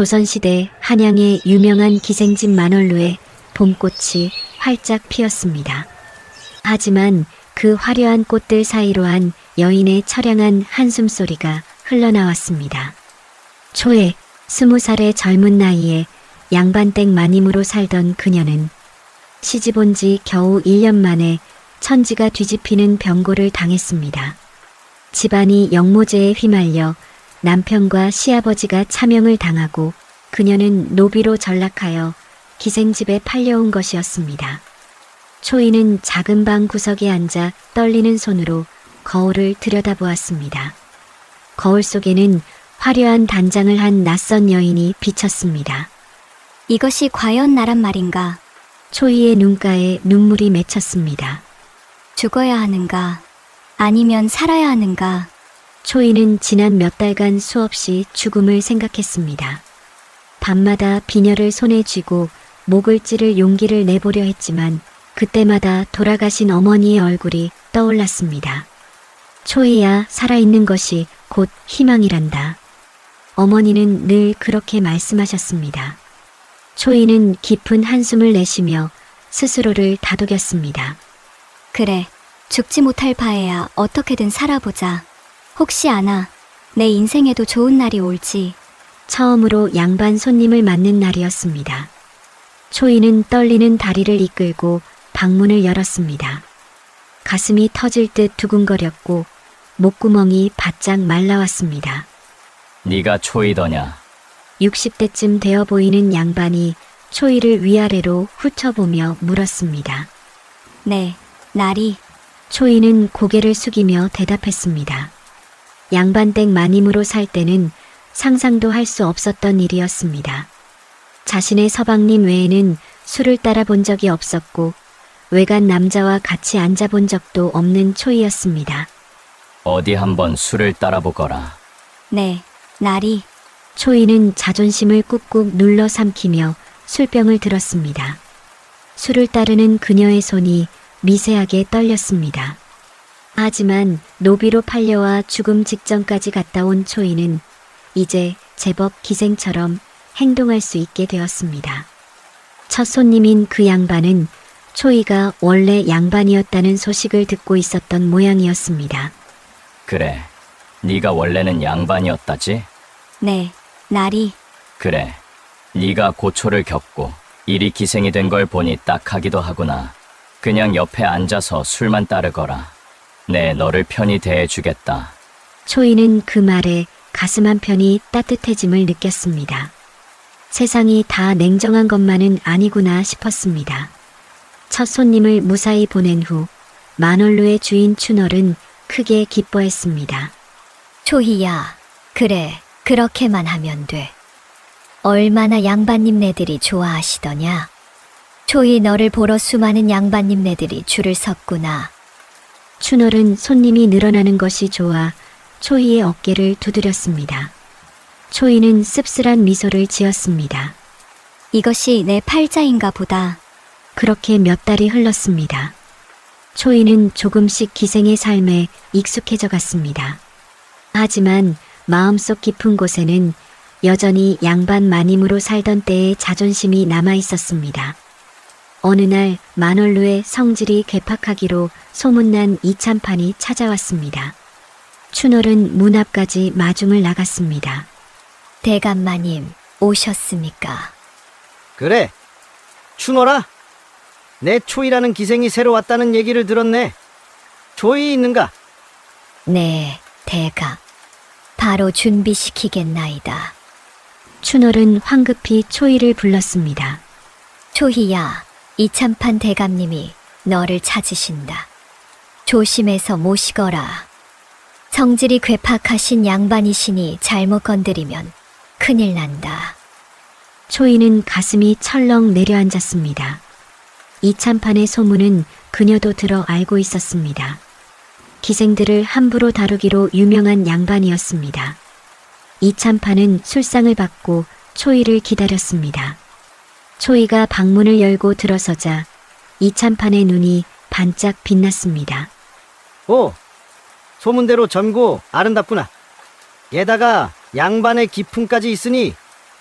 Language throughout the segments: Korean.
조선시대 한양의 유명한 기생집 만월루에 봄꽃이 활짝 피었습니다. 하지만 그 화려한 꽃들 사이로 한 여인의 처량한 한숨소리가 흘러나왔습니다. 초에 20살의 젊은 나이에 양반댁 마님으로 살던 그녀는 시집 온 지 겨우 1년 만에 천지가 뒤집히는 병고를 당했습니다. 집안이 영모제에 휘말려 남편과 시아버지가 차명을 당하고 그녀는 노비로 전락하여 기생집에 팔려온 것이었습니다. 초이는 작은 방 구석에 앉아 떨리는 손으로 거울을 들여다보았습니다. 거울 속에는 화려한 단장을 한 낯선 여인이 비쳤습니다. 이것이 과연 나란 말인가? 초이의 눈가에 눈물이 맺혔습니다. 죽어야 하는가? 아니면 살아야 하는가? 초이는 지난 몇 달간 수없이 죽음을 생각했습니다. 밤마다 비녀를 손에 쥐고 목을 찌를 용기를 내보려 했지만 그때마다 돌아가신 어머니의 얼굴이 떠올랐습니다. 초이야, 살아있는 것이 곧 희망이란다. 어머니는 늘 그렇게 말씀하셨습니다. 초이는 깊은 한숨을 내쉬며 스스로를 다독였습니다. 그래, 죽지 못할 바에야 어떻게든 살아보자. 혹시 아나, 내 인생에도 좋은 날이 올지. 처음으로 양반 손님을 맞는 날이었습니다. 초이는 떨리는 다리를 이끌고 방문을 열었습니다. 가슴이 터질 듯 두근거렸고 목구멍이 바짝 말라왔습니다. 네가 초이더냐? 60대쯤 되어 보이는 양반이 초이를 위아래로 훑어보며 물었습니다. 네, 날이. 초이는 고개를 숙이며 대답했습니다. 양반댁 마님으로 살 때는 상상도 할 수 없었던 일이었습니다. 자신의 서방님 외에는 술을 따라 본 적이 없었고 외간 남자와 같이 앉아본 적도 없는 초이였습니다. 어디 한번 술을 따라보거라. 네, 날이. 초이는 자존심을 꾹꾹 눌러 삼키며 술병을 들었습니다. 술을 따르는 그녀의 손이 미세하게 떨렸습니다. 하지만 노비로 팔려와 죽음 직전까지 갔다 온 초이는 이제 제법 기생처럼 행동할 수 있게 되었습니다. 첫 손님인 그 양반은 초이가 원래 양반이었다는 소식을 듣고 있었던 모양이었습니다. 그래, 네가 원래는 양반이었다지? 네, 날이. 그래, 네가 고초를 겪고 일이 기생이 된 걸 보니 딱하기도 하구나. 그냥 옆에 앉아서 술만 따르거라. 내 너를 편히 대해주겠다. 초이는 그 말에 가슴 한편이 따뜻해짐을 느꼈습니다. 세상이 다 냉정한 것만은 아니구나 싶었습니다. 첫 손님을 무사히 보낸 후 만월루의 주인 춘월은 크게 기뻐했습니다. 초희야, 그래, 그렇게만 하면 돼. 얼마나 양반님네들이 좋아하시더냐. 초희 너를 보러 수많은 양반님네들이 줄을 섰구나. 춘월은 손님이 늘어나는 것이 좋아 초이의 어깨를 두드렸습니다. 초이는 씁쓸한 미소를 지었습니다. 이것이 내 팔자인가 보다. 그렇게 몇 달이 흘렀습니다. 초이는 조금씩 기생의 삶에 익숙해져 갔습니다. 하지만 마음속 깊은 곳에는 여전히 양반 마님으로 살던 때의 자존심이 남아 있었습니다. 어느 날 만월루의 성질이 괴팍하기로 소문난 이참판이 찾아왔습니다. 춘월은 문 앞까지 마중을 나갔습니다. 대감마님, 오셨습니까? 그래, 춘월아. 내 초이라는 기생이 새로 왔다는 얘기를 들었네. 초이 있는가? 네, 대감. 바로 준비시키겠나이다. 춘월은 황급히 초이를 불렀습니다. 초희야, 이참판 대감님이 너를 찾으신다. 조심해서 모시거라. 성질이 괴팍하신 양반이시니 잘못 건드리면 큰일 난다. 초이는 가슴이 철렁 내려앉았습니다. 이참판의 소문은 그녀도 들어 알고 있었습니다. 기생들을 함부로 다루기로 유명한 양반이었습니다. 이참판은 술상을 받고 초이를 기다렸습니다. 초이가 방문을 열고 들어서자 이참판의 눈이 반짝 빛났습니다. 오, 소문대로 젊고 아름답구나. 게다가 양반의 기품까지 있으니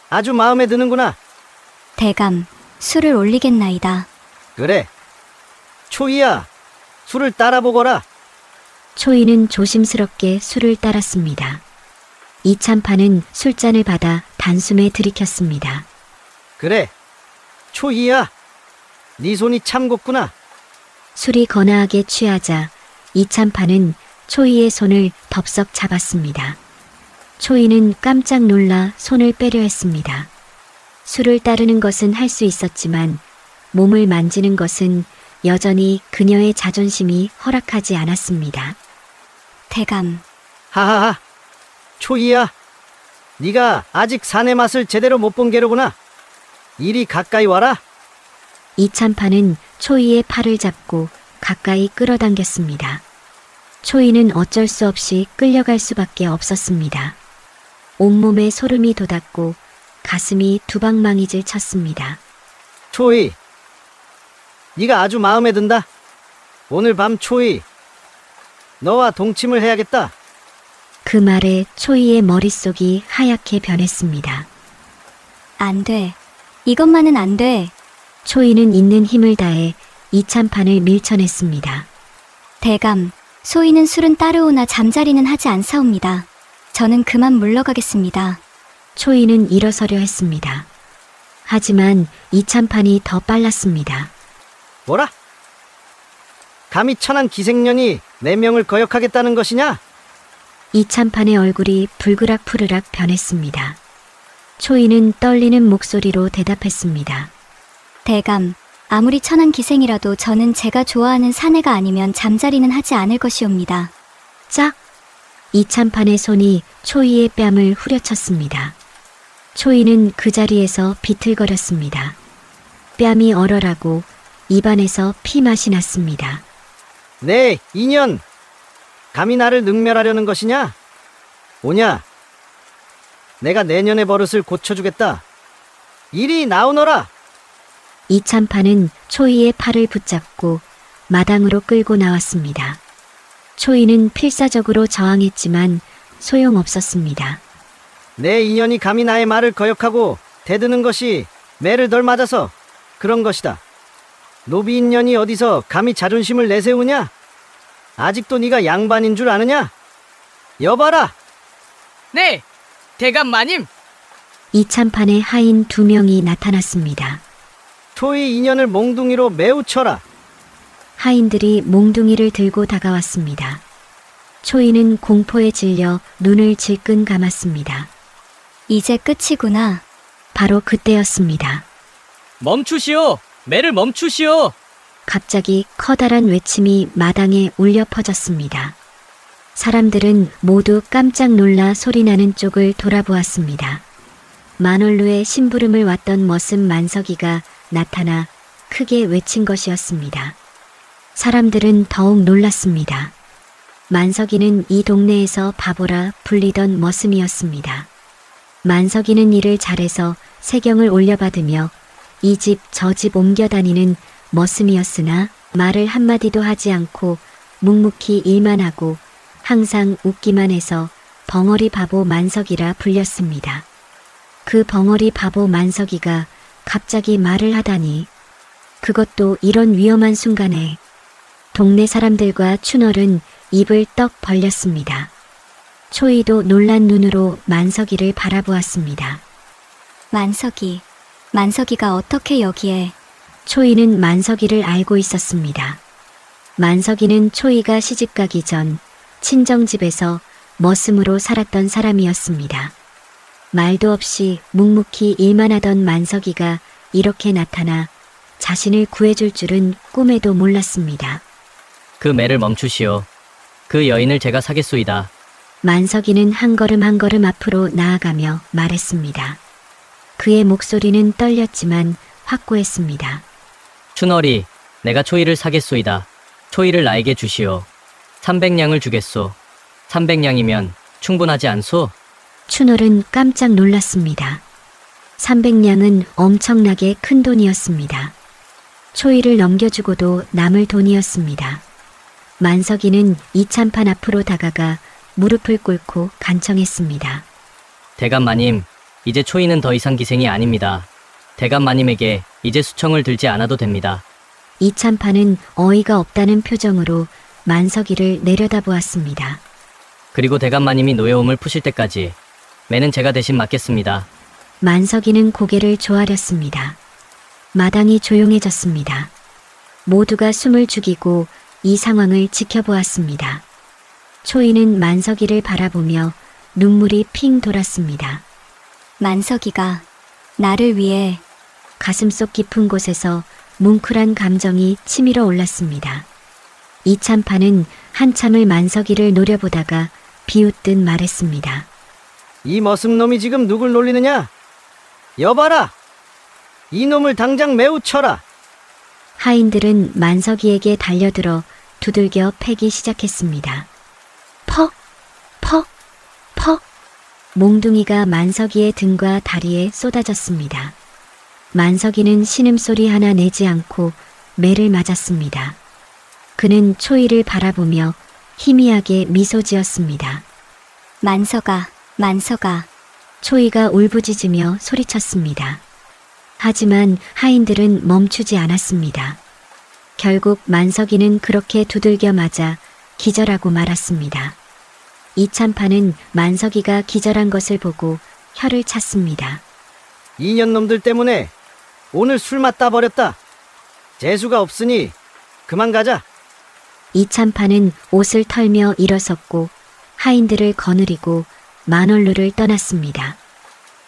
아주 마음에 드는구나. 대감, 술을 올리겠나이다. 그래. 초이야, 술을 따라보거라. 초이는 조심스럽게 술을 따랐습니다. 이참판은 술잔을 받아 단숨에 들이켰습니다. 그래. 초이야, 네 손이 참 곱구나. 술이 거나하게 취하자 이참판은 초이의 손을 덥석 잡았습니다. 초이는 깜짝 놀라 손을 빼려 했습니다. 술을 따르는 것은 할 수 있었지만 몸을 만지는 것은 여전히 그녀의 자존심이 허락하지 않았습니다. 대감, 하하하. 초이야, 네가 아직 사내 맛을 제대로 못 본 게로구나. 이리 가까이 와라. 이참판은 초이의 팔을 잡고 가까이 끌어당겼습니다. 초이는 어쩔 수 없이 끌려갈 수밖에 없었습니다. 온몸에 소름이 돋았고 가슴이 두방망이질 쳤습니다. 초이, 네가 아주 마음에 든다. 오늘 밤 초이, 너와 동침을 해야겠다. 그 말에 초이의 머릿속이 하얗게 변했습니다. 안 돼. 이것만은 안 돼. 초이는 있는 힘을 다해 이참판을 밀쳐냈습니다. 대감, 소인은 술은 따르오나 잠자리는 하지 않사옵니다. 저는 그만 물러가겠습니다. 초이는 일어서려 했습니다. 하지만 이참판이 더 빨랐습니다. 뭐라? 감히 천한 기생년이 내 명을 거역하겠다는 것이냐? 이참판의 얼굴이 불그락푸르락 변했습니다. 초이는 떨리는 목소리로 대답했습니다. 대감, 아무리 천한 기생이라도 저는 제가 좋아하는 사내가 아니면 잠자리는 하지 않을 것이옵니다. 짝! 이참판의 손이 초이의 뺨을 후려쳤습니다. 초이는 그 자리에서 비틀거렸습니다. 뺨이 얼얼하고 입안에서 피맛이 났습니다. 네, 인연. 감히 나를 능멸하려는 것이냐? 오냐? 내가 내년의 버릇을 고쳐주겠다. 이리 나오너라. 이참판은 초이의 팔을 붙잡고 마당으로 끌고 나왔습니다. 초이는 필사적으로 저항했지만 소용없었습니다. 내 인연이 감히 나의 말을 거역하고 대드는 것이 매를 덜 맞아서 그런 것이다. 노비 인연이 어디서 감히 자존심을 내세우냐? 아직도 네가 양반인 줄 아느냐? 여봐라. 네, 대감 마님. 이참판의 하인 2명이 나타났습니다. 초이 인연을 몽둥이로 매우 쳐라. 하인들이 몽둥이를 들고 다가왔습니다. 초이는 공포에 질려 눈을 질끈 감았습니다. 이제 끝이구나. 바로 그때였습니다. 멈추시오. 매를 멈추시오. 갑자기 커다란 외침이 마당에 울려 퍼졌습니다. 사람들은 모두 깜짝 놀라 소리나는 쪽을 돌아보았습니다. 만월루에 심부름을 왔던 머슴 만석이가 나타나 크게 외친 것이었습니다. 사람들은 더욱 놀랐습니다. 만석이는 이 동네에서 바보라 불리던 머슴이었습니다. 만석이는 일을 잘해서 세경을 올려받으며 이 집 저 집 옮겨다니는 머슴이었으나 말을 한마디도 하지 않고 묵묵히 일만 하고 항상 웃기만 해서 벙어리 바보 만석이라 불렸습니다. 그 벙어리 바보 만석이가 갑자기 말을 하다니, 그것도 이런 위험한 순간에 동네 사람들과 춘월은 입을 떡 벌렸습니다. 초이도 놀란 눈으로 만석이를 바라보았습니다. 만석이가 어떻게 여기에? 초이는 만석이를 알고 있었습니다. 만석이는 초이가 시집가기 전 친정집에서 머슴으로 살았던 사람이었습니다. 말도 없이 묵묵히 일만 하던 만석이가 이렇게 나타나 자신을 구해줄 줄은 꿈에도 몰랐습니다. 그 매를 멈추시오. 그 여인을 제가 사겠소이다. 만석이는 한 걸음 앞으로 나아가며 말했습니다. 그의 목소리는 떨렸지만 확고했습니다. 춘월이, 내가 초이를 사겠소이다. 초이를 나에게 주시오. 300냥을 주겠소. 300냥이면 충분하지 않소? 춘월은 깜짝 놀랐습니다. 300냥은 엄청나게 큰 돈이었습니다. 초이를 넘겨주고도 남을 돈이었습니다. 만석이는 이참판 앞으로 다가가 무릎을 꿇고 간청했습니다. 대감 마님, 이제 초이는 더 이상 기생이 아닙니다. 대감마님에게 이제 수청을 들지 않아도 됩니다. 이참판은 어이가 없다는 표정으로 만석이를 내려다보았습니다. 그리고 대감마님이 노여움을 푸실 때까지 매는 제가 대신 맡겠습니다. 만석이는 고개를 조아렸습니다. 마당이 조용해졌습니다. 모두가 숨을 죽이고 이 상황을 지켜보았습니다. 초이는 만석이를 바라보며 눈물이 핑 돌았습니다. 만석이가 나를 위해 가슴속 깊은 곳에서 뭉클한 감정이 치밀어 올랐습니다. 이참판은 한참을 만석이를 노려보다가 비웃듯 말했습니다. 이 머슴놈이 지금 누굴 놀리느냐? 여봐라! 이놈을 당장 매우 쳐라! 하인들은 만석이에게 달려들어 두들겨 패기 시작했습니다. 퍽! 퍽! 퍽! 몽둥이가 만석이의 등과 다리에 쏟아졌습니다. 만석이는 신음소리 하나 내지 않고 매를 맞았습니다. 그는 초이를 바라보며 희미하게 미소 지었습니다. 만석아, 만석아. 초이가 울부짖으며 소리쳤습니다. 하지만 하인들은 멈추지 않았습니다. 결국 만석이는 그렇게 두들겨 맞아 기절하고 말았습니다. 이참판은 만석이가 기절한 것을 보고 혀를 찼습니다. 이년놈들 때문에 오늘 술맛 따버렸다. 재수가 없으니 그만 가자. 이참판은 옷을 털며 일어섰고 하인들을 거느리고 만월루를 떠났습니다.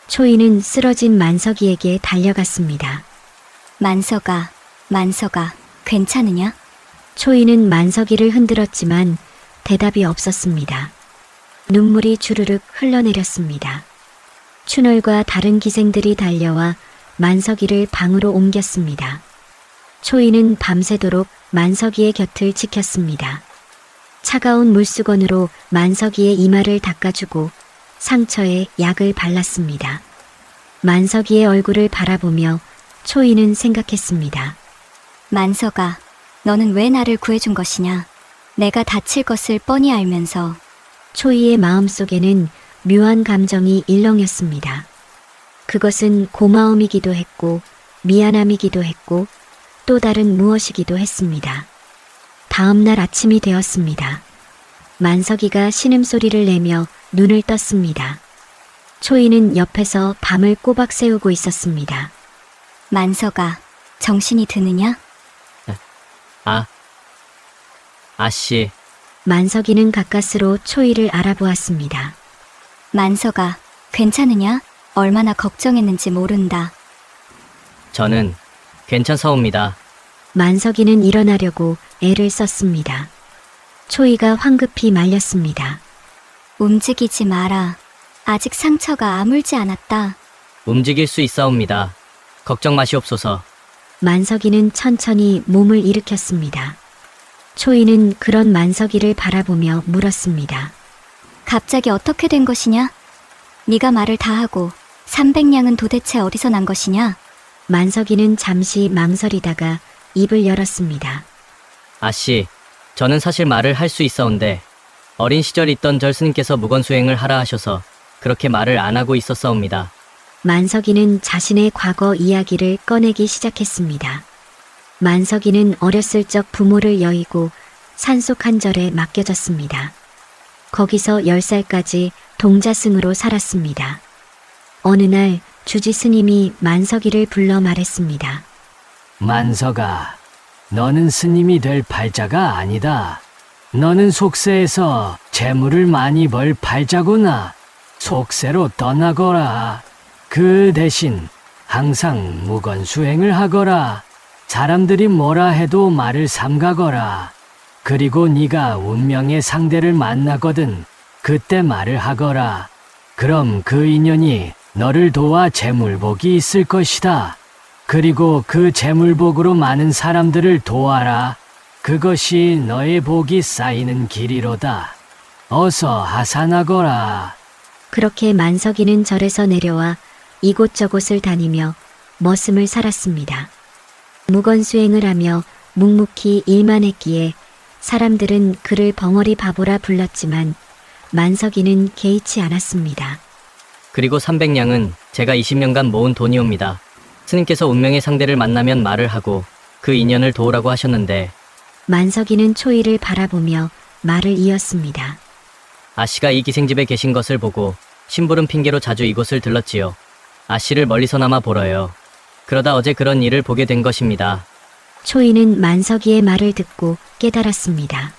초이는 쓰러진 만석이에게 달려갔습니다. 만석아, 만석아, 괜찮으냐? 초이는 만석이를 흔들었지만 대답이 없었습니다. 눈물이 주르륵 흘러내렸습니다. 춘월과 다른 기생들이 달려와 만석이를 방으로 옮겼습니다. 초이는 밤새도록 만석이의 곁을 지켰습니다. 차가운 물수건으로 만석이의 이마를 닦아주고 상처에 약을 발랐습니다. 만석이의 얼굴을 바라보며 초이는 생각했습니다. 만석아, 너는 왜 나를 구해준 것이냐? 내가 다칠 것을 뻔히 알면서. 초이의 마음속에는 묘한 감정이 일렁였습니다. 그것은 고마움이기도 했고 미안함이기도 했고 또 다른 무엇이기도 했습니다. 다음 날 아침이 되었습니다. 만석이가 신음소리를 내며 눈을 떴습니다. 초이는 옆에서 밤을 꼬박 새우고 있었습니다. 만석아, 정신이 드느냐? 아씨, 만석이는 가까스로 초이를 알아보았습니다. 만석아, 괜찮으냐? 얼마나 걱정했는지 모른다. 저는 괜찮사옵니다. 만석이는 일어나려고 애를 썼습니다. 초이가 황급히 말렸습니다. 움직이지 마라. 아직 상처가 아물지 않았다. 움직일 수 있사옵니다. 걱정 마시옵소서. 만석이는 천천히 몸을 일으켰습니다. 초이는 그런 만석이를 바라보며 물었습니다. 갑자기 어떻게 된 것이냐? 네가 말을 다 하고 300냥은 도대체 어디서 난 것이냐? 만석이는 잠시 망설이다가 입을 열었습니다. 아씨, 저는 사실 말을 할 수 있사온데 어린 시절 있던 절 스님께서 무건수행을 하라 하셔서 그렇게 말을 안 하고 있었사옵니다. 만석이는 자신의 과거 이야기를 꺼내기 시작했습니다. 만석이는 어렸을 적 부모를 여의고 산속 한 절에 맡겨졌습니다. 거기서 10살까지 동자승으로 살았습니다. 어느 날 주지 스님이 만석이를 불러 말했습니다. 만석아, 너는 스님이 될 팔자가 아니다. 너는 속세에서 재물을 많이 벌 팔자구나. 속세로 떠나거라. 그 대신 항상 무건수행을 하거라. 사람들이 뭐라 해도 말을 삼가거라. 그리고 네가 운명의 상대를 만나거든 그때 말을 하거라. 그럼 그 인연이 너를 도와 재물복이 있을 것이다. 그리고 그 재물복으로 많은 사람들을 도와라. 그것이 너의 복이 쌓이는 길이로다. 어서 하산하거라. 그렇게 만석이는 절에서 내려와 이곳저곳을 다니며 머슴을 살았습니다. 무건수행을 하며 묵묵히 일만 했기에 사람들은 그를 벙어리 바보라 불렀지만 만석이는 개의치 않았습니다. 그리고 300냥은 제가 20년간 모은 돈이옵니다. 스님께서 운명의 상대를 만나면 말을 하고 그 인연을 도우라고 하셨는데 만석이는 초이를 바라보며 말을 이었습니다. 아씨가 이 기생집에 계신 것을 보고 심부름 핑계로 자주 이곳을 들렀지요. 아씨를 멀리서나마 보러요. 그러다 어제 그런 일을 보게 된 것입니다. 초이는 만석이의 말을 듣고 깨달았습니다.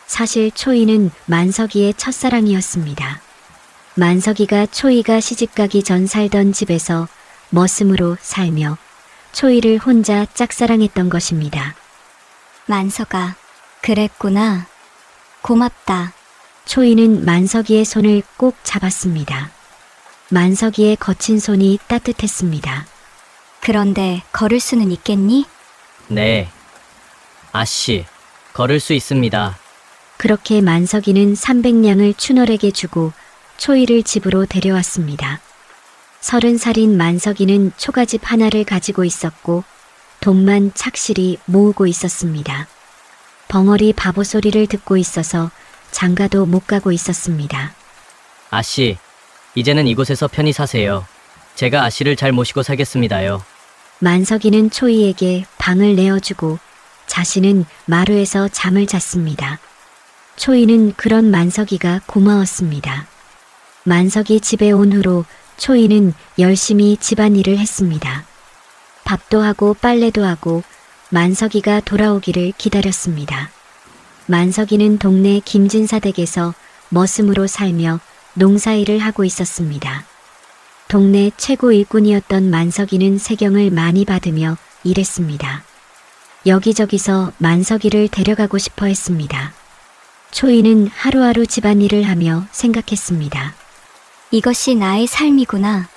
사실 초이는 만석이의 첫사랑이었습니다. 만석이가 초이가 시집가기 전 살던 집에서 머슴으로 살며 초이를 혼자 짝사랑했던 것입니다. 만석아, 그랬구나. 고맙다. 초이는 만석이의 손을 꼭 잡았습니다. 만석이의 거친 손이 따뜻했습니다. 그런데 걸을 수는 있겠니? 네. 아씨, 걸을 수 있습니다. 그렇게 만석이는 300냥을 춘월에게 주고 초이를 집으로 데려왔습니다. 30살인 만석이는 초가집 하나를 가지고 있었고 돈만 착실히 모으고 있었습니다. 벙어리 바보 소리를 듣고 있어서 장가도 못 가고 있었습니다. 아씨, 이제는 이곳에서 편히 사세요. 제가 아씨를 잘 모시고 살겠습니다요. 만석이는 초이에게 방을 내어주고 자신은 마루에서 잠을 잤습니다. 초이는 그런 만석이가 고마웠습니다. 만석이 집에 온 후로 초이는 열심히 집안일을 했습니다. 밥도 하고 빨래도 하고 만석이가 돌아오기를 기다렸습니다. 만석이는 동네 김진사 댁에서 머슴으로 살며 농사일을 하고 있었습니다. 동네 최고 일꾼이었던 만석이는 세경을 많이 받으며 일했습니다. 여기저기서 만석이를 데려가고 싶어 했습니다. 초이는 하루하루 집안일을 하며 생각했습니다. 이것이 나의 삶이구나.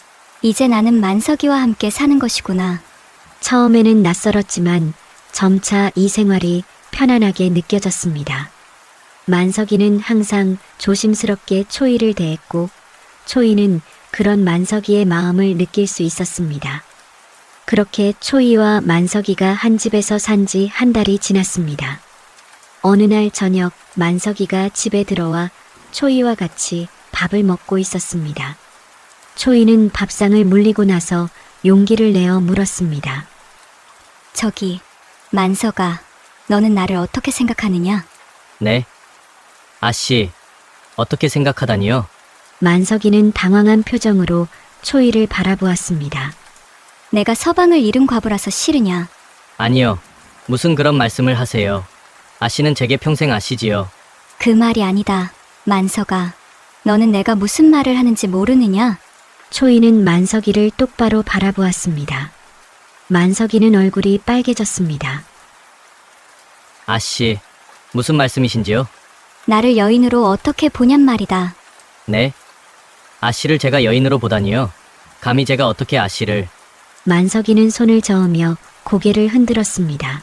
이제 나는 만석이와 함께 사는 것이구나. 처음에는 낯설었지만 점차 이 생활이 편안하게 느껴졌습니다. 만석이는 항상 조심스럽게 초이를 대했고 초이는 그런 만석이의 마음을 느낄 수 있었습니다. 그렇게 초이와 만석이가 한 집에서 산 지 한 달이 지났습니다. 어느 날 저녁 만석이가 집에 들어와 초이와 같이 밥을 먹고 있었습니다. 초이는 밥상을 물리고 나서 용기를 내어 물었습니다. 저기, 만석아, 너는 나를 어떻게 생각하느냐? 네. 아씨, 어떻게 생각하다니요? 만석이는 당황한 표정으로 초이를 바라보았습니다. 내가 서방을 잃은 과부라서 싫으냐? 아니요. 무슨 그런 말씀을 하세요. 아씨는 제게 평생 아시지요. 그 말이 아니다. 만석아, 너는 내가 무슨 말을 하는지 모르느냐? 초이는 만석이를 똑바로 바라보았습니다. 만석이는 얼굴이 빨개졌습니다. 아씨, 무슨 말씀이신지요? 나를 여인으로 어떻게 보냔 말이다. 네. 아씨를 제가 여인으로 보다니요. 감히 제가 어떻게 아씨를... 만석이는 손을 저으며 고개를 흔들었습니다.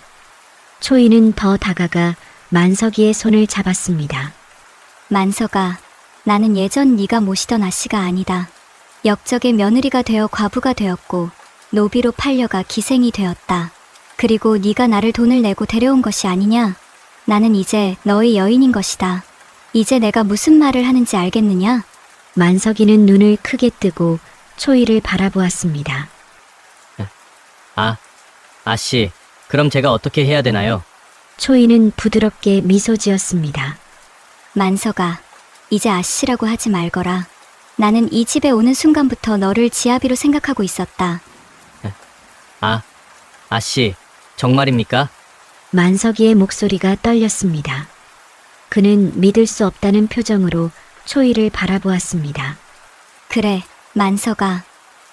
초이는 더 다가가 만석이의 손을 잡았습니다. 만석아, 나는 예전 네가 모시던 아씨가 아니다. 역적의 며느리가 되어 과부가 되었고 노비로 팔려가 기생이 되었다. 그리고 네가 나를 돈을 내고 데려온 것이 아니냐? 나는 이제 너의 여인인 것이다. 이제 내가 무슨 말을 하는지 알겠느냐? 만석이는 눈을 크게 뜨고 초이를 바라보았습니다. 아씨, 그럼 제가 어떻게 해야 되나요? 초이는 부드럽게 미소 지었습니다. 만석아, 이제 아씨라고 하지 말거라. 나는 이 집에 오는 순간부터 너를 지아비로 생각하고 있었다. 아씨, 정말입니까? 만석이의 목소리가 떨렸습니다. 그는 믿을 수 없다는 표정으로 초이를 바라보았습니다. 그래, 만석아.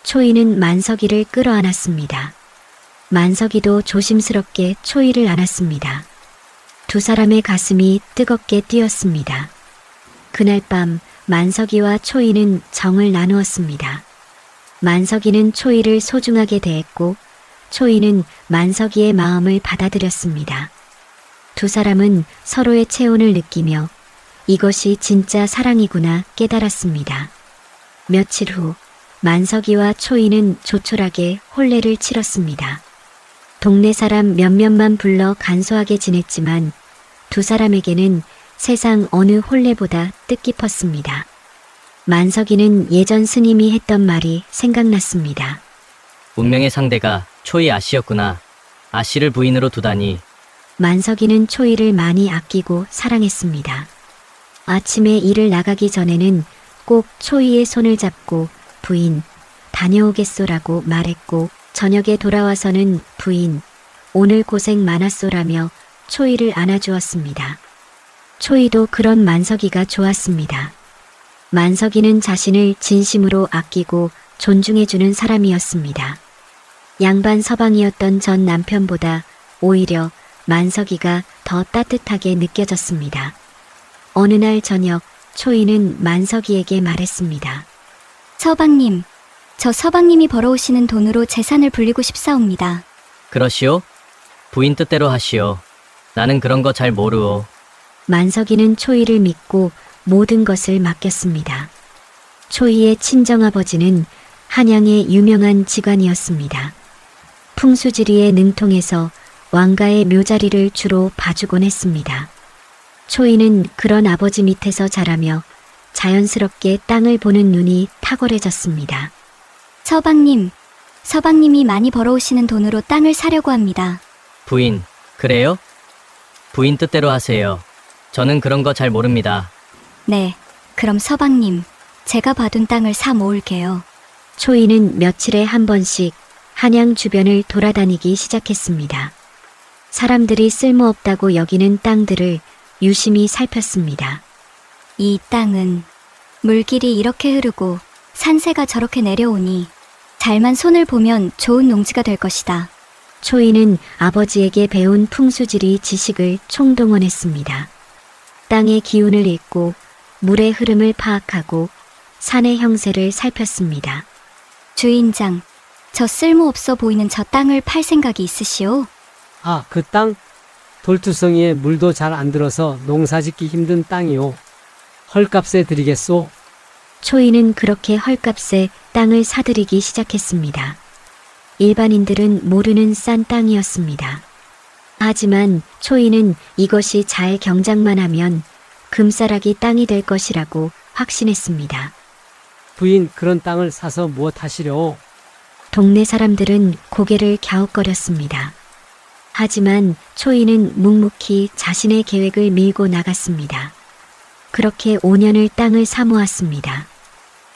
초이는 만석이를 끌어안았습니다. 만석이도 조심스럽게 초이를 안았습니다. 두 사람의 가슴이 뜨겁게 뛰었습니다. 그날 밤 만석이와 초이는 정을 나누었습니다. 만석이는 초이를 소중하게 대했고 초이는 만석이의 마음을 받아들였습니다. 두 사람은 서로의 체온을 느끼며 이것이 진짜 사랑이구나 깨달았습니다. 며칠 후 만석이와 초이는 조촐하게 혼례를 치렀습니다. 동네 사람 몇몇만 불러 간소하게 지냈지만 두 사람에게는 세상 어느 혼례보다 뜻깊었습니다. 만석이는 예전 스님이 했던 말이 생각났습니다. 운명의 상대가 초이 아씨였구나. 아씨를 부인으로 두다니. 만석이는 초이를 많이 아끼고 사랑했습니다. 아침에 일을 나가기 전에는 꼭 초이의 손을 잡고 부인, 다녀오겠소라고 말했고 저녁에 돌아와서는 부인, 오늘 고생 많았소라며 초이를 안아주었습니다. 초이도 그런 만석이가 좋았습니다. 만석이는 자신을 진심으로 아끼고 존중해주는 사람이었습니다. 양반 서방이었던 전 남편보다 오히려 만석이가 더 따뜻하게 느껴졌습니다. 어느 날 저녁 초이는 만석이에게 말했습니다. 서방님, 저 서방님이 벌어오시는 돈으로 재산을 불리고 싶사옵니다. 그러시오? 부인 뜻대로 하시오. 나는 그런 거 잘 모르오. 만석이는 초이를 믿고 모든 것을 맡겼습니다. 초이의 친정아버지는 한양의 유명한 직관이었습니다. 풍수지리에 능통해서 왕가의 묘자리를 주로 봐주곤 했습니다. 초이는 그런 아버지 밑에서 자라며 자연스럽게 땅을 보는 눈이 탁월해졌습니다. 서방님, 서방님이 많이 벌어오시는 돈으로 땅을 사려고 합니다. 부인, 그래요? 부인 뜻대로 하세요. 저는 그런 거 잘 모릅니다. 네, 그럼 서방님, 제가 봐둔 땅을 사 모을게요. 초이는 며칠에 한 번씩 한양 주변을 돌아다니기 시작했습니다. 사람들이 쓸모없다고 여기는 땅들을 유심히 살폈습니다. 이 땅은 물길이 이렇게 흐르고 산새가 저렇게 내려오니 잘만 손을 보면 좋은 농지가 될 것이다. 초이는 아버지에게 배운 풍수지리 지식을 총동원했습니다. 땅의 기운을 읽고 물의 흐름을 파악하고 산의 형세를 살폈습니다. 주인장, 저 쓸모없어 보이는 저 땅을 팔 생각이 있으시오? 아, 그 땅? 돌투성이에 물도 잘 안 들어서 농사짓기 힘든 땅이오. 헐값에 드리겠소? 초이는 그렇게 헐값에 땅을 사들이기 시작했습니다. 일반인들은 모르는 싼 땅이었습니다. 하지만 초이는 이것이 잘 경작만 하면 금싸라기 땅이 될 것이라고 확신했습니다. 부인, 그런 땅을 사서 무엇 하시려오? 동네 사람들은 고개를 갸웃거렸습니다. 하지만 초이는 묵묵히 자신의 계획을 밀고 나갔습니다. 그렇게 5년을 땅을 사모았습니다.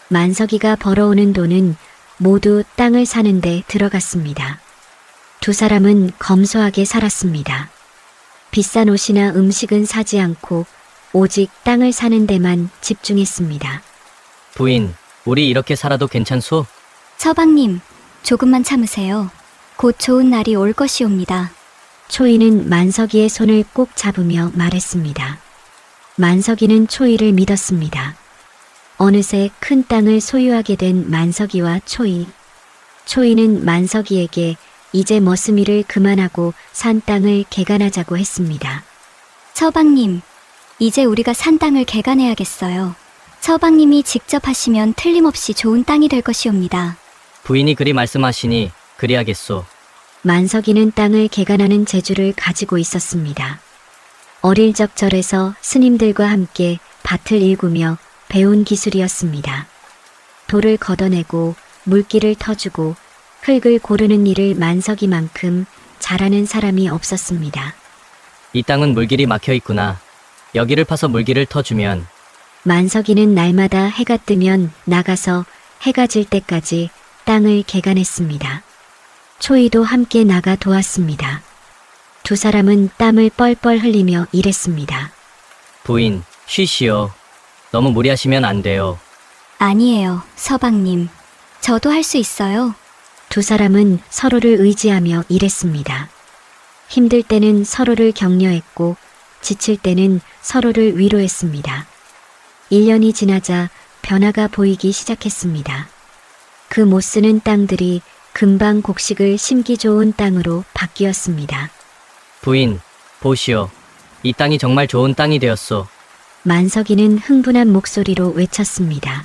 만석이가 벌어오는 돈은 모두 땅을 사는 데 들어갔습니다. 두 사람은 검소하게 살았습니다. 비싼 옷이나 음식은 사지 않고 오직 땅을 사는 데만 집중했습니다. 부인, 우리 이렇게 살아도 괜찮소? 서방님, 조금만 참으세요. 곧 좋은 날이 올 것이옵니다. 초이는 만석이의 손을 꼭 잡으며 말했습니다. 만석이는 초이를 믿었습니다. 어느새 큰 땅을 소유하게 된 만석이와 초이. 초이는 만석이에게 이제 머스미를 그만하고 산 땅을 개간하자고 했습니다. 서방님, 이제 우리가 산 땅을 개간해야겠어요. 서방님이 직접 하시면 틀림없이 좋은 땅이 될 것이옵니다. 부인이 그리 말씀하시니 그리하겠소. 만석이는 땅을 개간하는 재주를 가지고 있었습니다. 어릴 적 절에서 스님들과 함께 밭을 일구며 배운 기술이었습니다. 돌을 걷어내고 물기를 터주고 흙을 고르는 일을 만석이만큼 잘하는 사람이 없었습니다. 이 땅은 물길이 막혀 있구나. 여기를 파서 물길을 터주면 만석이는 날마다 해가 뜨면 나가서 해가 질 때까지 땅을 개간했습니다. 초이도 함께 나가 도왔습니다. 두 사람은 땀을 뻘뻘 흘리며 일했습니다. 부인, 쉬시오. 너무 무리하시면 안 돼요. 아니에요, 서방님. 저도 할 수 있어요. 두 사람은 서로를 의지하며 일했습니다. 힘들 때는 서로를 격려했고 지칠 때는 서로를 위로했습니다. 1년이 지나자 변화가 보이기 시작했습니다. 그 못쓰는 땅들이 금방 곡식을 심기 좋은 땅으로 바뀌었습니다. 부인, 보시오. 이 땅이 정말 좋은 땅이 되었소. 만석이는 흥분한 목소리로 외쳤습니다.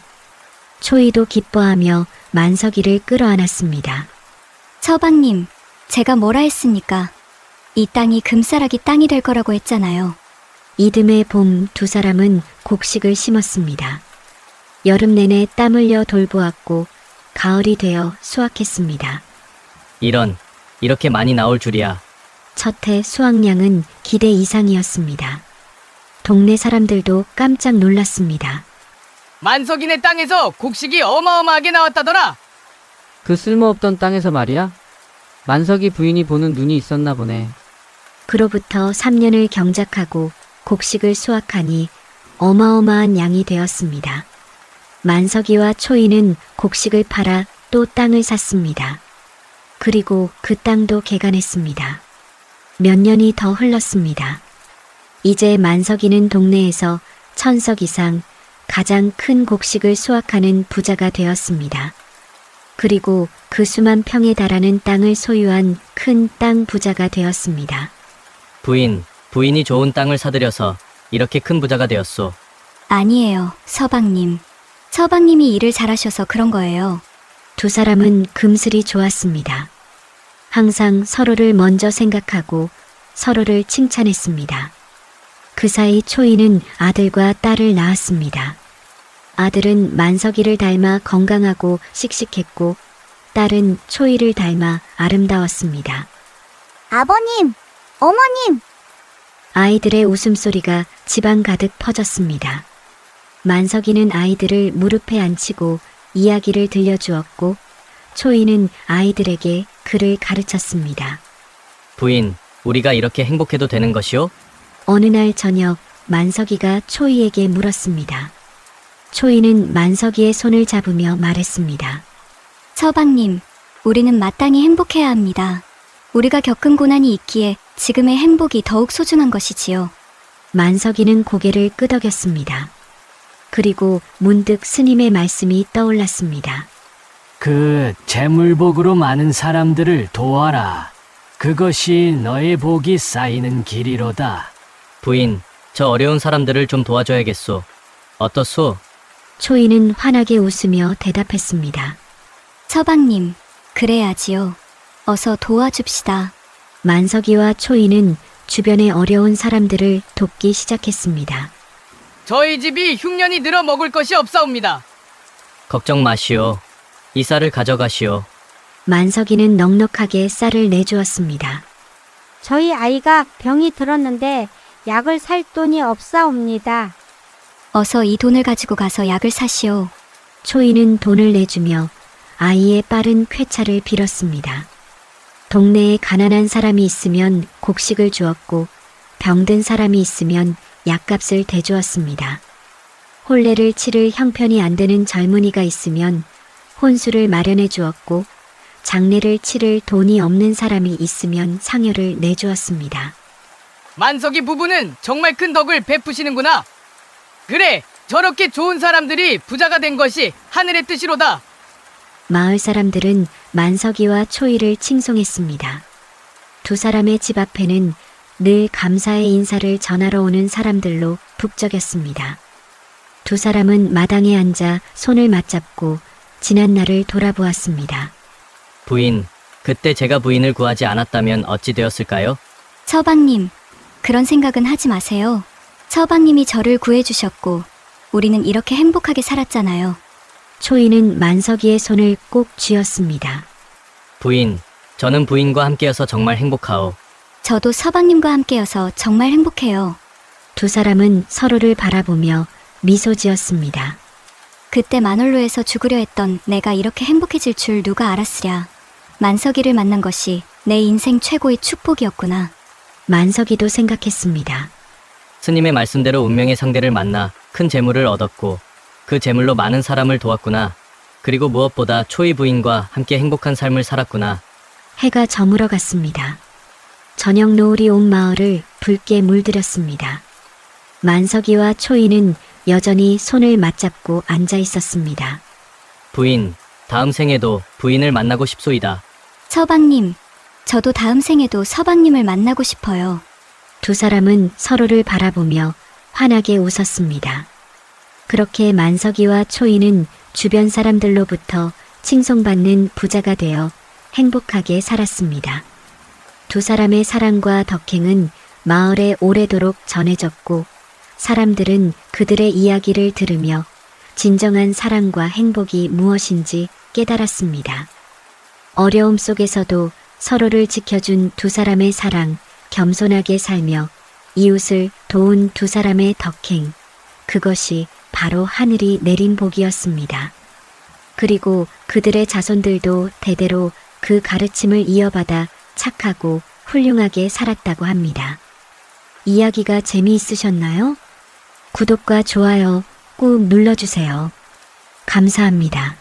초이도 기뻐하며 만석이를 끌어안았습니다. 서방님, 제가 뭐라 했습니까? 이 땅이 금싸라기 땅이 될 거라고 했잖아요. 이듬해 봄 두 사람은 곡식을 심었습니다. 여름 내내 땀 흘려 돌보았고 가을이 되어 수확했습니다. 이렇게 많이 나올 줄이야. 첫 해 수확량은 기대 이상이었습니다. 동네 사람들도 깜짝 놀랐습니다. 만석이네 땅에서 곡식이 어마어마하게 나왔다더라. 그 쓸모없던 땅에서 말이야? 만석이 부인이 보는 눈이 있었나 보네. 그로부터 3년을 경작하고 곡식을 수확하니 어마어마한 양이 되었습니다. 만석이와 초이는 곡식을 팔아 또 땅을 샀습니다. 그리고 그 땅도 개간했습니다. 몇 년이 더 흘렀습니다. 이제 만석이는 동네에서 1000석 이상 가장 큰 곡식을 수확하는 부자가 되었습니다. 그리고 그 수만 평에 달하는 땅을 소유한 큰 땅 부자가 되었습니다. 부인이 좋은 땅을 사들여서 이렇게 큰 부자가 되었소. 아니에요, 서방님. 서방님이 일을 잘하셔서 그런 거예요. 두 사람은 금슬이 좋았습니다. 항상 서로를 먼저 생각하고 서로를 칭찬했습니다. 그 사이 초이는 아들과 딸을 낳았습니다. 아들은 만석이를 닮아 건강하고 씩씩했고 딸은 초이를 닮아 아름다웠습니다. 아버님, 어머님! 아이들의 웃음소리가 집안 가득 퍼졌습니다. 만석이는 아이들을 무릎에 앉히고 이야기를 들려주었고 초이는 아이들에게 글을 가르쳤습니다. 부인, 우리가 이렇게 행복해도 되는 것이오? 어느 날 저녁 만석이가 초이에게 물었습니다. 초이는 만석이의 손을 잡으며 말했습니다. 서방님, 우리는 마땅히 행복해야 합니다. 우리가 겪은 고난이 있기에 지금의 행복이 더욱 소중한 것이지요. 만석이는 고개를 끄덕였습니다. 그리고 문득 스님의 말씀이 떠올랐습니다. 그 재물복으로 많은 사람들을 도와라. 그것이 너의 복이 쌓이는 길이로다. 부인, 저 어려운 사람들을 좀 도와줘야겠소. 어떻소? 초이는 환하게 웃으며 대답했습니다. 서방님, 그래야지요. 어서 도와줍시다. 만석이와 초이는 주변의 어려운 사람들을 돕기 시작했습니다. 저희 집이 흉년이 늘어 먹을 것이 없사옵니다. 걱정 마시오. 이 쌀을 가져가시오. 만석이는 넉넉하게 쌀을 내주었습니다. 저희 아이가 병이 들었는데 약을 살 돈이 없사옵니다. 어서 이 돈을 가지고 가서 약을 사시오. 초이는 돈을 내주며 아이의 빠른 쾌차를 빌었습니다. 동네에 가난한 사람이 있으면 곡식을 주었고 병든 사람이 있으면 약값을 대주었습니다. 혼례를 치를 형편이 안 되는 젊은이가 있으면 혼수를 마련해 주었고 장례를 치를 돈이 없는 사람이 있으면 상여를 내주었습니다. 만석이 부부는 정말 큰 덕을 베푸시는구나. 그래, 저렇게 좋은 사람들이 부자가 된 것이 하늘의 뜻이로다. 마을 사람들은 만석이와 초이를 칭송했습니다. 두 사람의 집 앞에는 늘 감사의 인사를 전하러 오는 사람들로 북적였습니다. 두 사람은 마당에 앉아 손을 맞잡고 지난 날을 돌아보았습니다. 부인, 그때 제가 부인을 구하지 않았다면 어찌 되었을까요? 서방님, 그런 생각은 하지 마세요. 서방님이 저를 구해주셨고 우리는 이렇게 행복하게 살았잖아요. 초이는 만석이의 손을 꼭 쥐었습니다. 부인, 저는 부인과 함께여서 정말 행복하오. 저도 서방님과 함께여서 정말 행복해요. 두 사람은 서로를 바라보며 미소 지었습니다. 그때 만월로에서 죽으려 했던 내가 이렇게 행복해질 줄 누가 알았으랴. 만석이를 만난 것이 내 인생 최고의 축복이었구나. 만석이도 생각했습니다. 스님의 말씀대로 운명의 상대를 만나 큰 재물을 얻었고 그 재물로 많은 사람을 도왔구나. 그리고 무엇보다 초이 부인과 함께 행복한 삶을 살았구나. 해가 저물어 갔습니다. 저녁 노을이 온 마을을 붉게 물들였습니다. 만석이와 초이는 여전히 손을 맞잡고 앉아 있었습니다. 부인, 다음 생에도 부인을 만나고 싶소이다. 서방님, 저도 다음 생에도 서방님을 만나고 싶어요. 두 사람은 서로를 바라보며 환하게 웃었습니다. 그렇게 만석이와 초이는 주변 사람들로부터 칭송받는 부자가 되어 행복하게 살았습니다. 두 사람의 사랑과 덕행은 마을에 오래도록 전해졌고 사람들은 그들의 이야기를 들으며 진정한 사랑과 행복이 무엇인지 깨달았습니다. 어려움 속에서도 서로를 지켜준 두 사람의 사랑, 겸손하게 살며 이웃을 도운 두 사람의 덕행, 그것이 바로 하늘이 내린 복이었습니다. 그리고 그들의 자손들도 대대로 그 가르침을 이어받아 착하고 훌륭하게 살았다고 합니다. 이야기가 재미있으셨나요? 구독과 좋아요 꾹 눌러주세요. 감사합니다.